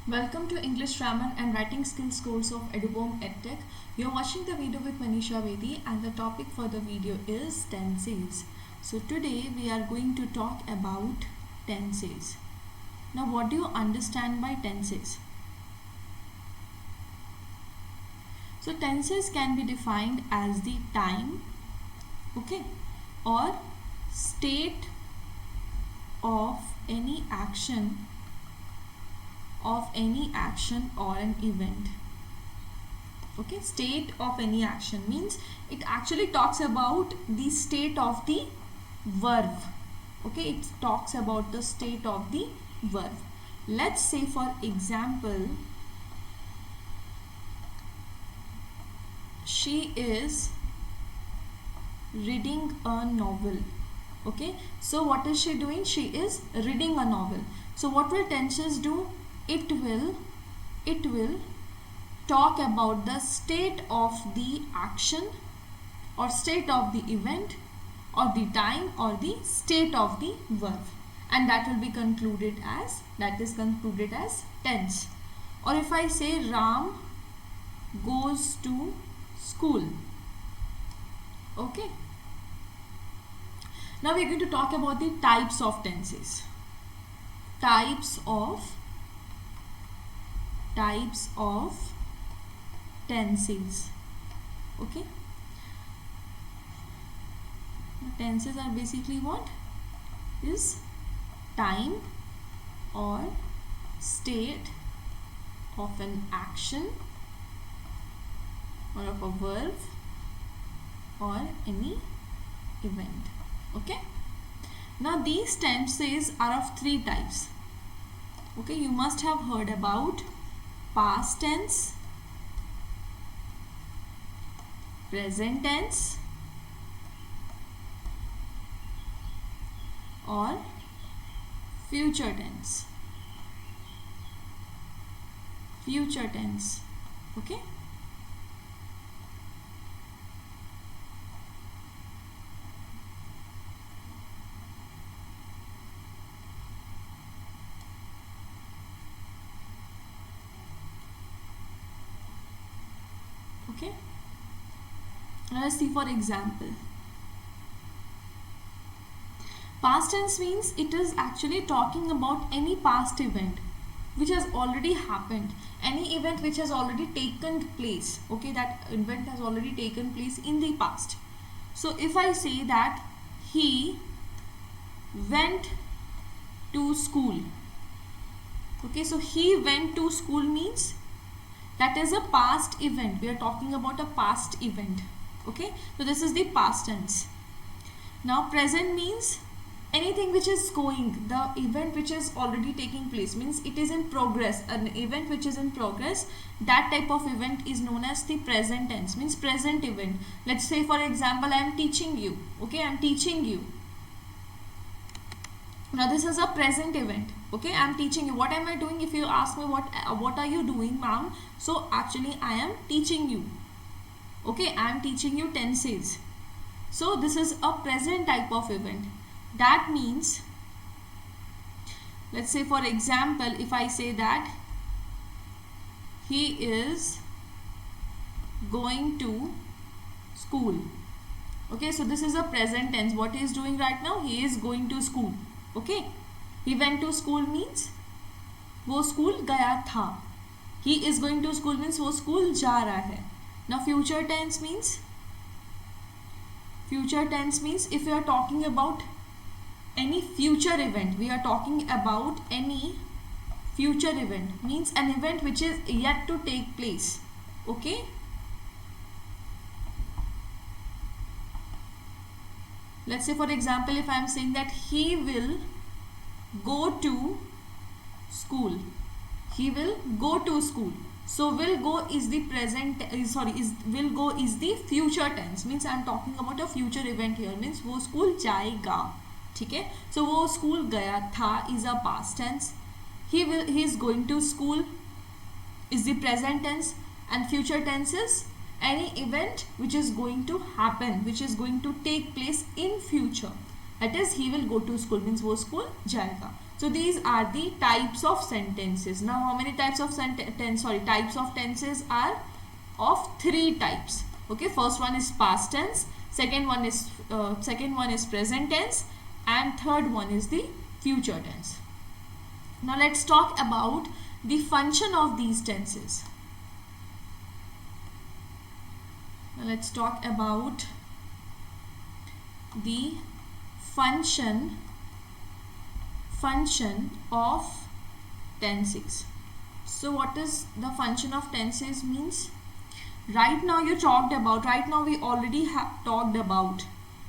Welcome to English Grammar and Writing Skills course of Edubome EdTech. You're watching the video with Manisha Vedi and the topic for the video is tenses. So today we are going to talk about tenses. Now what do you understand by tenses? So tenses can be defined as the time, okay, or state of any action or an event. Okay, state of any action means it actually talks about the state of the verb. Okay, it talks about the state of the verb. Let's say for example, she is reading a novel. Okay, so what is she doing? She is reading a novel. So what will tenses do? It will talk about the state of the action or state of the event or the time or the state of the verb, and that will be concluded as tense. Or if I say Ram goes to school. Okay, now we are going to talk about the types of tenses. Types of tenses. Okay, tenses are basically what is time or state of an action or of a verb or any event. Okay, now these tenses are of three types. Okay, you must have heard about past tense, present tense, or future tense. Okay, okay, let's see for example. Past tense means it is actually talking about any past event which has already happened, any event which has already taken place. Okay, that event has already taken place in the past. So if I say that he went to school, okay, so he went to school means that is a past event. We are talking about a past event. Okay, so this is the past tense. Now present means anything which is going, the event which is already taking place, means it is in progress. An event which is in progress, that type of event is known as the present tense, means present event. Let's say for example, I am teaching you. Okay, I am teaching you. Now this is a present event. Okay, I am teaching you. What am I doing? If you ask me what are you doing, ma'am? So actually I am teaching you. Okay, I am teaching you tenses. So this is a present type of event. That means, let's say for example, if I say that he is going to school. Okay, so this is a present tense. What he is doing right now? He is going to school. Okay, he went to school means वो school गया था. He is going to school means वो school जा रहा है. Now future tense means if you are talking about any future event, we are talking about any future event, means an event which is yet to take place. Okay, let's say for example, if I am saying that he will go to school, so will go is the will go is the future tense, means I am talking about a future event here, means वो school जाएगा. ठीक है, so वो school गया था is a past tense. He is going to school is the present tense, and future tense is any event which is going to happen, which is going to take place in future. That is, he will go to school means वो school जाएगा. So these are the types of sentences. Now how many types of types of tenses are of 3 types. Okay, first one is past tense, second one is present tense, and third one is the future tense. Now let's talk about the function of these tenses. Now let's talk about the function of tenses. So what is the function of tenses means? Right now we already have talked about,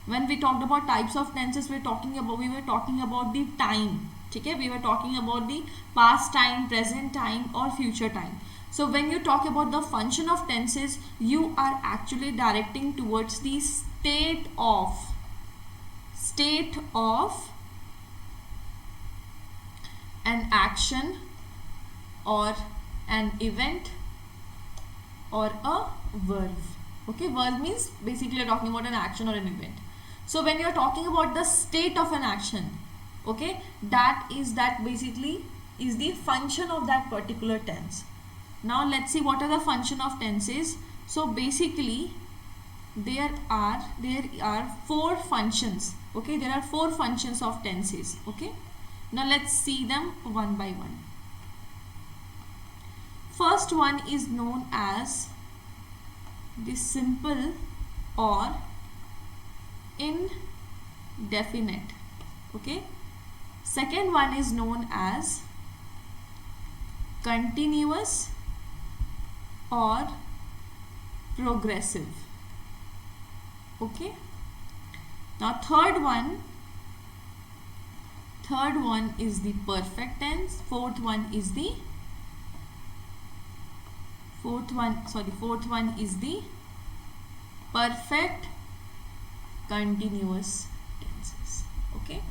when we talked about types of tenses, we were talking about the time. Okay, we were talking about the past time, present time or future time. So when you talk about the function of tenses, you are actually directing towards the state of an action or an event or a verb. Okay, verb means basically you're talking about an action or an event. So when you're talking about the state of an action, okay, that basically is the function of that particular tense. Now let's see what are the function of tenses. So basically there are 4 functions. Okay, there are 4 functions of tenses. Okay, now let's see them one by one. First one is known as the simple or indefinite. Okay, second one is known as continuous or progressive. Okay, now third one is the perfect tense. Fourth one is the perfect continuous tenses. Okay,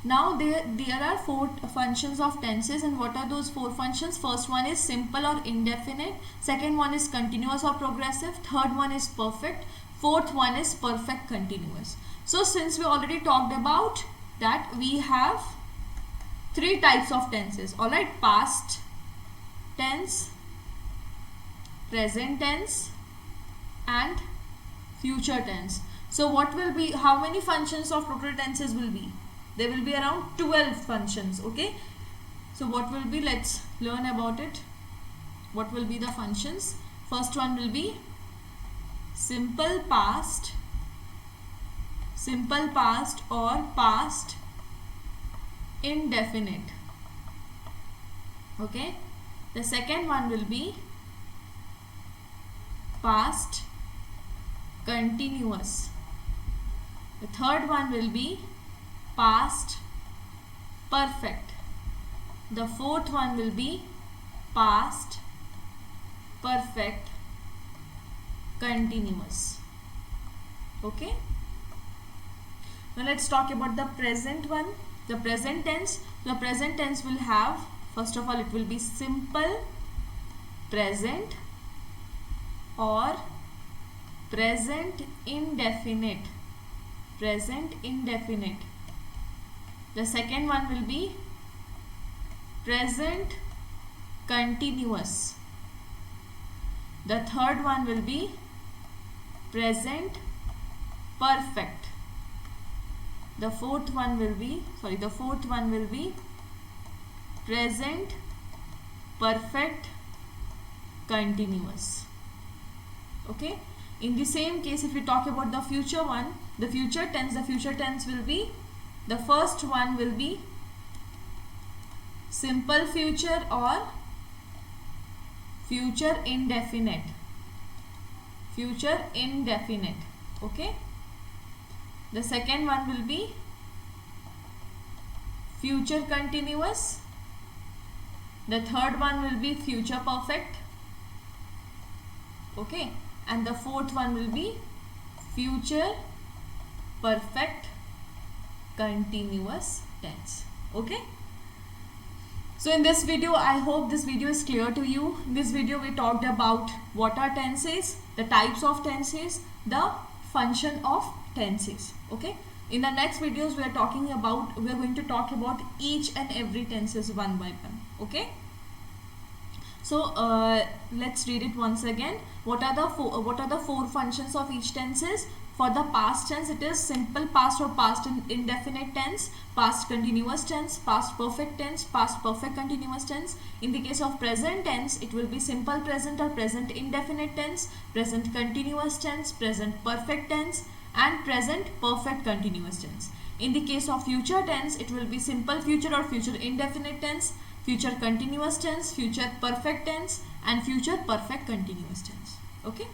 now there are 4 functions of tenses, and what are those 4 functions? First one is simple or indefinite, second one is continuous or progressive, third one is perfect, fourth one is perfect continuous. So since we already talked about that, we have 3 types of tenses. All right, past tense, present tense and future tense. So what will be, how many functions of total tenses will be? There will be around 12 functions. Okay, so what will be, let's learn about it. What will be the functions? First one will be simple past or past indefinite. Okay, the second one will be past continuous. The third one will be past perfect. The fourth one will be past perfect continuous. Okay, now let's talk about the present one, the present tense. The present tense will have, first of all, it will be simple present or present indefinite. The second one will be present continuous. The third one will be present perfect. The fourth one will be present perfect continuous. Okay, in the same case, if we talk about the future one, the future tense will be, the first one will be simple future or future indefinite. Okay, the second one will be future continuous. The third one will be future perfect. Okay, and the fourth one will be future perfect continuous tense. Okay, so in this video, I hope this video is clear to you. In this video we talked about what are tenses, the types of tenses, the function of tenses. Okay, In the next videos we are going to talk about each and every tenses one by one. Okay, so let's read it once again. What are the four functions of each tenses? For the past tense, it is simple past or past indefinite tense, past continuous tense, past perfect tense, past perfect continuous tense. In the case of present tense, it will be simple present or present indefinite tense, present continuous tense, present perfect tense, and present perfect continuous tense. In the case of future tense, it will be simple future or future indefinite tense, future continuous tense, future perfect tense, and future perfect continuous tense. Okay.